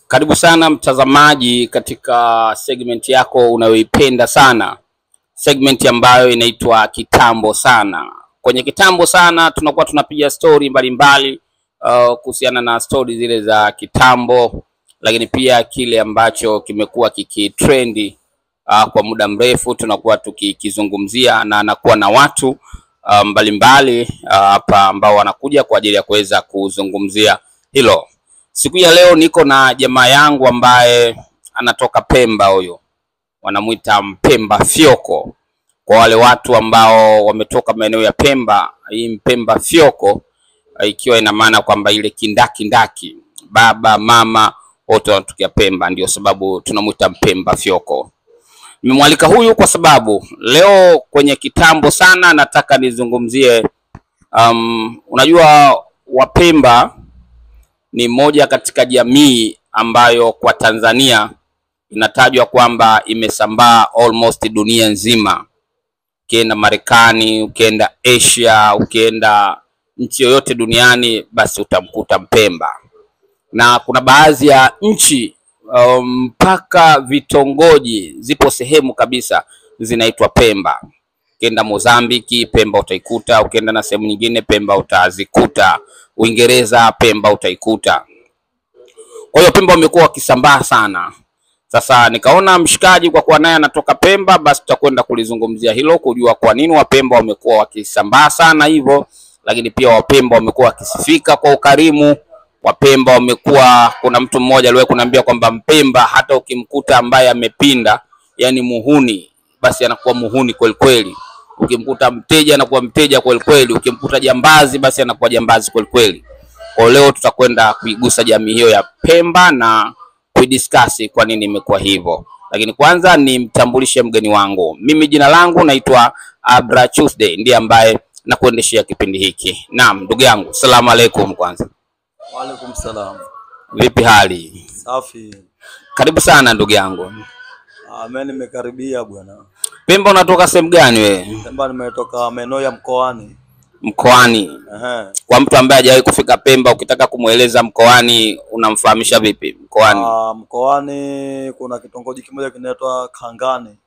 Karibu sana mtazamaji katika segment yako unayoipenda sana. Segment ambayo inaitwa Kitambo Sana. Kwenye Kitambo Sana tunakuwa tunapiga story mbalimbali kuhusiana na story zile za kitambo, lakini pia kile ambacho kimekuwa kikitrendi kwa muda mrefu tunakuwa tukikizungumzia, na anakuwa na watu mbalimbali hapa ambao wanakuja kwa ajili ya kuweza kuzungumzia hilo. Siku ya leo niko na jamaa yangu ambaye anatoka Pemba. Huyo wanamuita Mpemba Fyoko. Kwa wale watu ambao wametoka maeneo ya Pemba, hii Mpemba Fyoko ikiwa ina maana kwamba ile kindaki baba mama wote wanatokea Pemba, ndio sababu tunamuita Mpemba Fyoko. Nimemwalika huyu kwa sababu leo kwenye Kitambo Sana nataka nizungumzie unajua Wapemba ni moja katika jamii ambayo kwa Tanzania inatajwa kwamba imesambaa almost dunia nzima. Ukienda Marekani, ukienda Asia, ukienda nchi yoyote duniani basi utamkuta Mpemba. Na kuna baadhi ya nchi mpaka vitongoji zipo sehemu kabisa zinaitwa Pemba. Ukienda Mozambiki, Pemba utaikuta. Ukienda na sehemu nyingine, Pemba utazikuta. Uingereza, Pemba utaikuta. Kwa hiyo Pemba wamekuwa wakisambaa sana. Sasa nikaona mshikaji kwa kuwa naye anatoka Pemba, basi tutakwenda kulizungumzia hilo, kujua kwa nini Wapemba wamekuwa wakisambaa sana hivyo, lakini pia Wapemba wamekuwa wakisifika kwa ukarimu. Wapemba wamekuwa, kuna mtu mmoja aliwahi kuniambia kwamba Mpemba hata ukimkuta ambaye amepinda, yani muhuni, basi anakuwa muhuni kweli kweli. Ukimkuta mteja anakuwa mteja kweli kweli, ukimkuta jambazi basi anakuwa jambazi kweli kweli. Kwa leo tutakwenda kuigusa jamii hiyo ya Pemba na kuidiscuss kwa nini imekuwa hivyo. Lakini kwanza nimtambulishe mgeni wangu. Mimi jina langu naitwa Abra Tuesday, ndiye ambaye nakuendeshea kipindi hiki. Naam, ndugu yangu, asalamu alaykum kwanza. Wa alaykum salam. Vipi hali? Safi. Karibu sana ndugu yangu. Mimi nimekaribia bwana. Pemba unatoka sehemu gani wewe? Pemba nimetoka maeneo ya Mkoani. Mkoani. Kwa mtu ambaye hajawahi kufika Pemba, ukitaka kumueleza Mkoani unamfahamisha vipi Mkoani? Mkoani kuna kitongoji kimoja kinaitwa Kangani.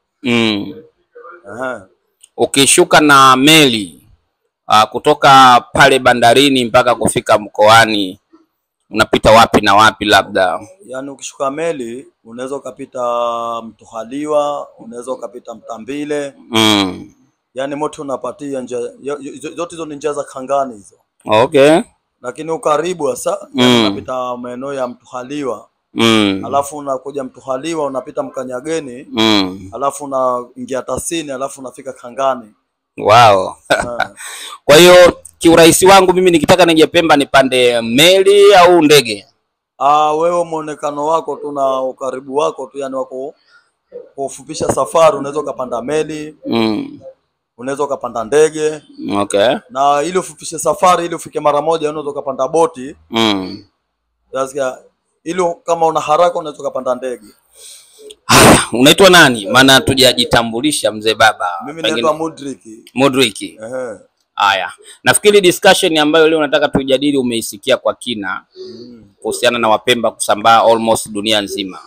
Ukishuka na meli kutoka pale bandarini mpaka kufika Mkoani unapita wapi na wapi labda? Yaani ukishuka meli unaweza ukapita Mtuhaliwa, unaweza ukapita Mtambile. Yaani moto unapatia njia zote hizo ni njia za Kangani hizo. Okay. Lakini ukaribu sasa unapita maeneo ya Mtuhaliwa. Alafu unakuja Mtuhaliwa unapita Mkanyageni. Alafu unaingia Tasini, alafu unafika Kangani. Wow. Kwa hiyo kiurahisi wangu mimi nikitaka nije Pemba nipande meli au ndege? Wewe muonekano wako tu na ukaribu wako tu, yani wako kufupisha safari, unaweza ukapanda meli. Unaweza ukapanda ndege. Okay. Na ili ufupishe safari, ili ufike mara moja, unaweza ukapanda boti. Yasikia, ili kama una haraka unaweza ukapanda ndege. Unaitwa nani? Maana tujajitambulisha mzee baba. Mimi naitwa Mudriki. Mudriki. Haya. Nafikiri discussion ambayo leo nataka tujadili umeisikia kwa kina kuhusiana na Wapemba kusambaa almost dunia nzima.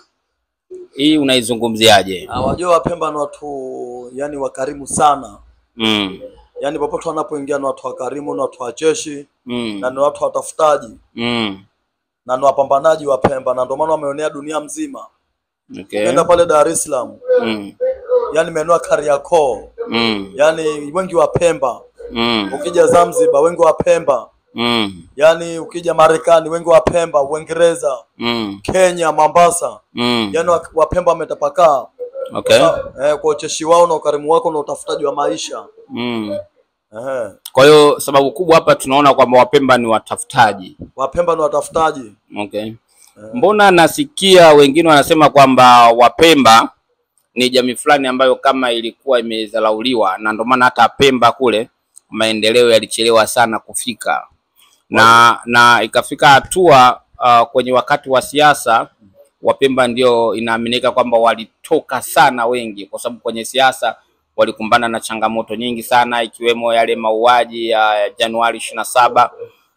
Hii unaizungumziaje? Wajua Wapemba ni watu yani wakarimu sana. Yani popote wanapoingia ni watu wakarimu, ni watu wacheshi, na ni watu watafutaji. Na ni wapambanaji wa Pemba, na ndio maana wameonea dunia mzima. Okay. Ukienda pale Dar es Salaam, yani maeneo Kariakoo, yani wengi wa Pemba. Ukija Zanzibar wengi wa Pemba. Yani ukija Marekani wengi wa Pemba, Uingereza, Kenya, Mombasa. Yani wa Pemba wametapakaa. Okay. Kwa ucheshi wao na ukarimu wako na utafutaji wa maisha. Kwa hiyo sababu kubwa hapa tunaona kwamba Wapemba ni watafutaji. Wapemba ni watafutaji. Okay. Mbona nasikia wengine wanasema kwamba Wapemba ni jamii fulani ambayo kama ilikuwa imezalauliwa, na ndio maana hata Pemba kule maendeleo yalichelewa sana kufika. Na ikafika hatua kwenye wakati wa siasa Wapemba ndio inaaminika kwamba walitoka sana wengi, kwa sababu kwenye siasa walikumbana na changamoto nyingi sana, ikiwemo yale mauaji ya Januari 27.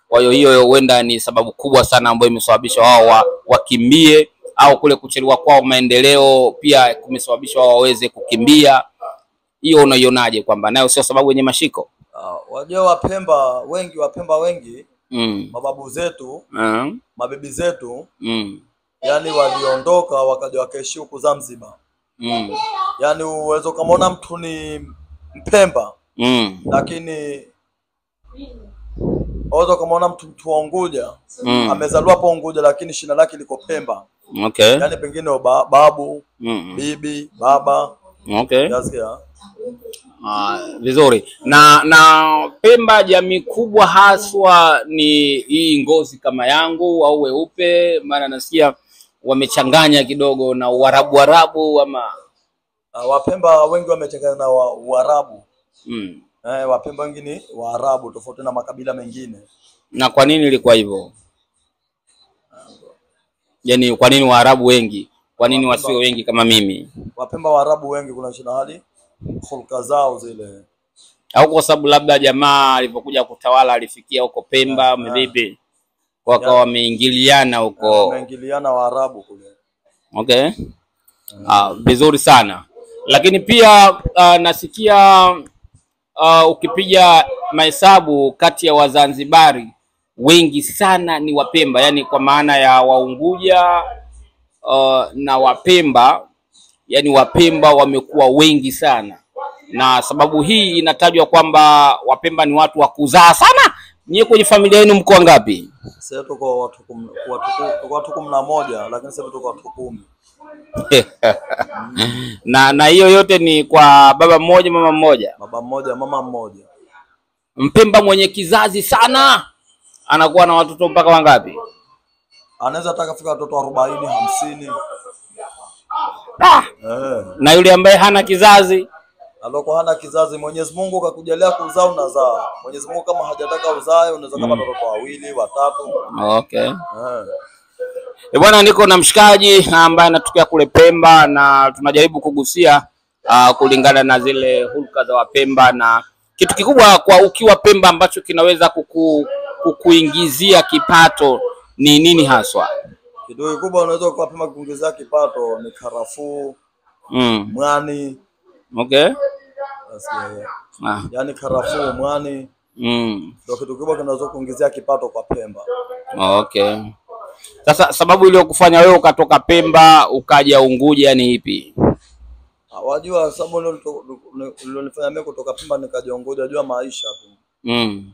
Kwa hiyo huenda ni sababu kubwa sana ambayo imesababisha wao wakimbie au kule kuchelewa kwao maendeleo pia kumesababisha wao waweze kukimbia? Hiyo unaionaje kwamba nayo sio sababu yenye mashiko? Wajua Wapemba wengi mababu zetu, mabibi zetu yani waliondoka wakaja wakaishi huku Zanzibar. Yani uwezo kamaona mtu ni Mpemba lakini uwezo kamaona mtu wa Unguja amezaliwa hapo Unguja lakini shina lake liko Pemba. Okay. Yani pengine babu, bibi, baba. Okay. Yasikia. Vizuri. Na Pemba jamii kubwa haswa ni hii ngozi kama yangu au weupe, maana nasikia wamechanganya kidogo na Uarabu ama Wapemba wengi wamechanganya na Uarabu. Wapemba wengi ni Waarabu tofauti na makabila mengine. Na kwa nini ilikuwa hivyo? Yaani kwa nini Waarabu wengi? Kwa nini wasio wengi kama mimi? Wapemba Waarabu wengi kuna shida hali hulka zao zile. Au kwa sababu labda jamaa alipokuja kutawala alifikia huko Pemba mbibi wakawa wameingiliana huko. Wameingiliana Waarabu kule. Okay. Vizuri sana. Lakini pia nasikia ukipiga mahesabu kati ya Wazanzibari wengi sana ni Wapemba, yani kwa maana ya Waunguja na Wapemba, yani Wapemba wamekuwa wengi sana. Na sababu hii inatajwa kwamba Wapemba ni watu wa kuzaa sana. Nyie kwenye familia yenu mko ngapi? Sasa tuko watu 11 lakini sasa tuko watu 10. Na hiyo yote ni kwa baba mmoja mama mmoja? Baba mmoja mama mmoja. Mpemba mwenye kizazi sana anakuwa na watoto mpaka wangapi? Anaweza atakafika watoto 40 50. Na yule ambaye hana kizazi? Aloko hana kizazi, Mwenyezi Mungu kakujalia kuzaa unazaa. Mwenyezi Mungu kama hajataka uzae unaweza kama watoto 2 3. Okay. Bwana, niko na mshikaji ambaye anatokea kule Pemba na tunajaribu kugusia kulingana na zile hulka za Wapemba, na kitu kikubwa kwa ukiwa Pemba ambacho kinaweza kukuingizia kipato ni nini haswa? Kitu kikubwa unaweza kwa Pemba kuingizia kipato ni karafuu, mwani. Okay. Yani karafuu, mwani. Ndio kitu kikubwa kinaweza kuingizia kipato kwa Pemba. Okay. Sasa sababu ile kufanya wewe ukatoka Pemba ukaja Unguja ni ipi? Wajua sababu nilionifanya mimi kutoka Pemba nikaja Unguja, wajua maisha tu.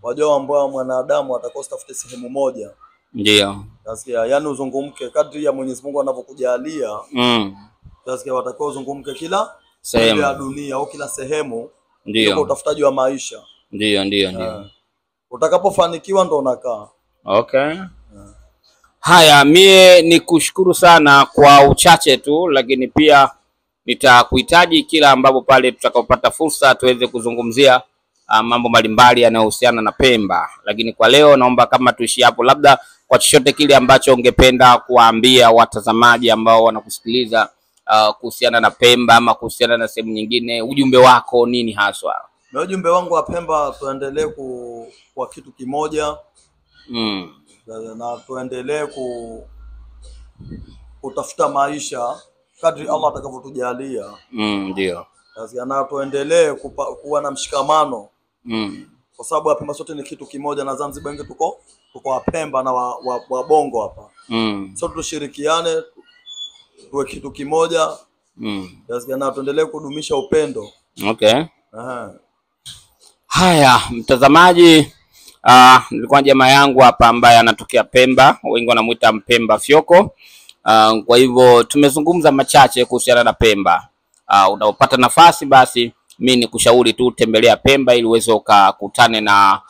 Wajua ambao mwanadamu atakosa tafute sehemu moja. Ndio. Nasikia yani uzungumke kadri ya Mwenyezi Mungu anavyokujalia. Nasikia watakao uzungumke kila sehemu ya dunia au kila sehemu. Ndio. Kwa utafutaji wa maisha. Ndio. Utakapofanikiwa ndo unakaa. Okay. Haya, mie ni kushukuru sana kwa uchache tu, lakini pia nitakuhitaji kila ambapo pale tutakapopata fursa tuweze kuzungumzia mambo mbalimbali yanayohusiana na Pemba. Lakini kwa leo naomba kama tuishi hapo, labda kwa chochote kile ambacho ungependa kuwaambia watazamaji ambao wanakusikiliza kuhusiana na Pemba ama kuhusiana na sehemu nyingine, ujumbe wako nini haswa? Na ujumbe wangu wa Pemba, tuendelee kwa kitu kimoja. Na tuendelee kutafuta maisha kadri Allah atakavyotujalia. Ndio. Na tuendelee kuwa na mshikamano. Kwa sababu Wapemba sote ni kitu kimoja, na Zanzibar wengi tuko Wapemba na Wabongo hapa. Sote tushirikiane tuwe kitu kimoja. Na tuendelee kudumisha upendo. Okay. Haya, mtazamaji, nilikuwa jamaa yangu hapa ambaye anatokea Pemba, wengi wanamuita Mpemba Fyoko. Kwa hivyo tumezungumza machache kuhusiana na Pemba. Unapopata nafasi basi mimi nikushauri tu tembelea Pemba ili uweze ukakutane na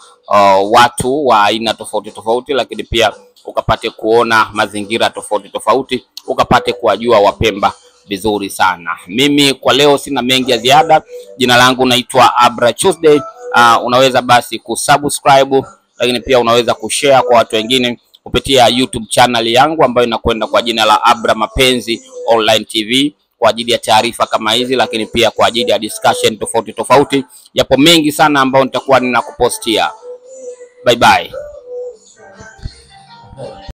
watu wa aina tofauti tofauti, lakini pia ukapate kuona mazingira tofauti tofauti, ukapate kuwajua Wapemba vizuri sana. Mimi kwa leo sina mengi ya ziada. Jina langu naitwa Abra Tuesday. Unaweza basi kusubscribe, lakini pia unaweza kushare kwa watu wengine kupitia YouTube channel yangu ambayo inakwenda kwa jina la Abra Mapenzi Online TV kwa ajili ya taarifa kama hizi, lakini pia kwa ajili ya discussion tofauti tofauti. Yapo mengi sana ambayo nitakuwa ninakupostia. Bye bye.